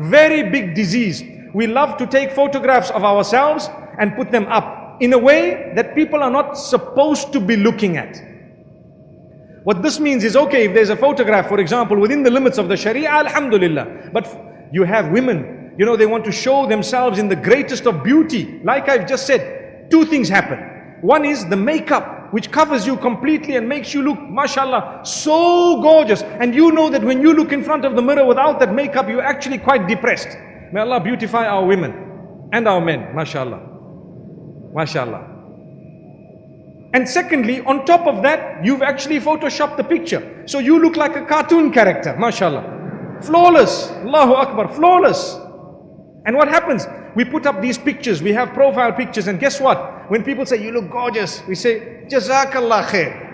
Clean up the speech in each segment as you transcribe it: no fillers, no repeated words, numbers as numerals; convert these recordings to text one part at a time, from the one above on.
very big disease. We love to take photographs of ourselves and put them up in a way that people are not supposed to be looking at. What this means is, okay, if there's a photograph, for example, within the limits of the Sharia, alhamdulillah. But you have women, they want to show themselves in the greatest of beauty. Like I've just said, two things happen. One is the makeup, which covers you completely and makes you look, mashallah, so gorgeous. And you know that when you look in front of the mirror without that makeup, you're actually quite depressed. May Allah beautify our women and our men, mashallah. Mashallah. And secondly, on top of that, you've actually photoshopped the picture. So you look like a cartoon character, mashallah. Flawless, Allahu Akbar, flawless. And what happens? We put up these pictures, we have profile pictures, and guess what? When people say, you look gorgeous, we say, Jazakallah khair.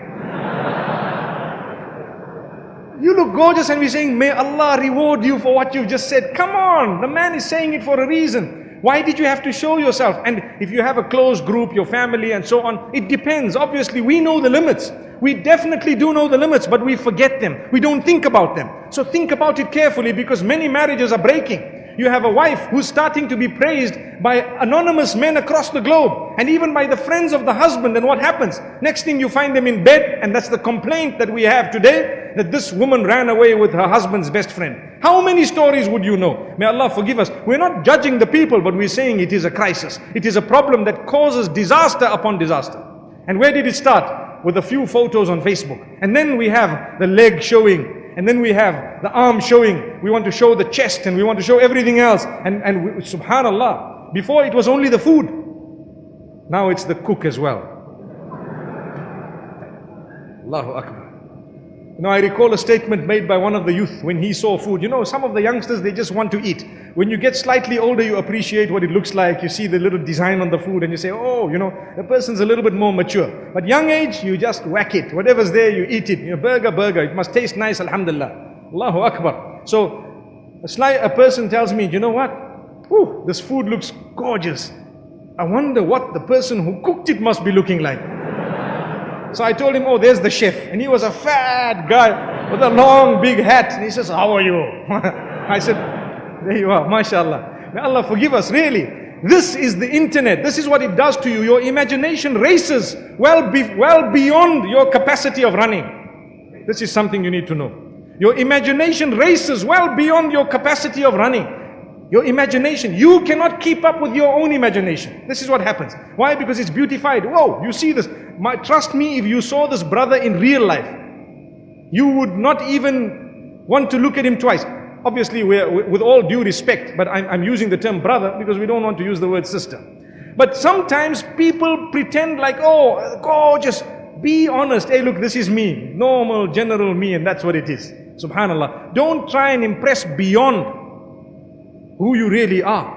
You look gorgeous, and we're saying, may Allah reward you for what you've just said. Come on, the man is saying it for a reason. Why did you have to show yourself? And if you have a close group, your family and so on, it depends. Obviously, we know the limits. We definitely do know the limits, but we forget them. We don't think about them. So think about it carefully, because many marriages are breaking. You have a wife who's starting to be praised by anonymous men across the globe, and even by the friends of the husband. And what happens? Next thing you find them in bed, and that's the complaint that we have today, that this woman ran away with her husband's best friend. How many stories would you know? May Allah forgive us. We're not judging the people, but we're saying it is a crisis. It is a problem that causes disaster upon disaster. And where did it start? With a few photos on Facebook. And then we have the leg showing. And then we have the arm showing. We want to show the chest, and we want to show everything else. And subhanallah, before it was only the food. Now it's the cook as well. Allahu Akbar. I recall a statement made by one of the youth when he saw food. Some of the youngsters, they just want to eat. When you get slightly older, you appreciate what it looks like. You see the little design on the food and you say, oh, the person's a little bit more mature. But young age, you just whack it. Whatever's there, you eat it. Burger. It must taste nice, alhamdulillah. Allahu Akbar. So, a person tells me, you know what? Ooh, this food looks gorgeous. I wonder what the person who cooked it must be looking like. So I told him, oh, there's the chef. And he was a fat guy with a long, big hat. And he says, how are you? I said, there you are, mashallah. May Allah forgive us, really. This is the internet. This is what it does to you. Your imagination races well beyond your capacity of running. This is something you need to know. Your imagination races well beyond your capacity of running. Your imagination, you cannot keep up with your own imagination. This is what happens. Why? Because it's beautified. Whoa, you see this. Trust me, if you saw this brother in real life, you would not even want to look at him twice. Obviously, with all due respect, but I'm using the term brother because we don't want to use the word sister. But sometimes people pretend like, oh, gorgeous. Be honest. Hey, look, this is me. Normal, general me, and that's what it is. Subhanallah. Don't try and impress beyond who you really are.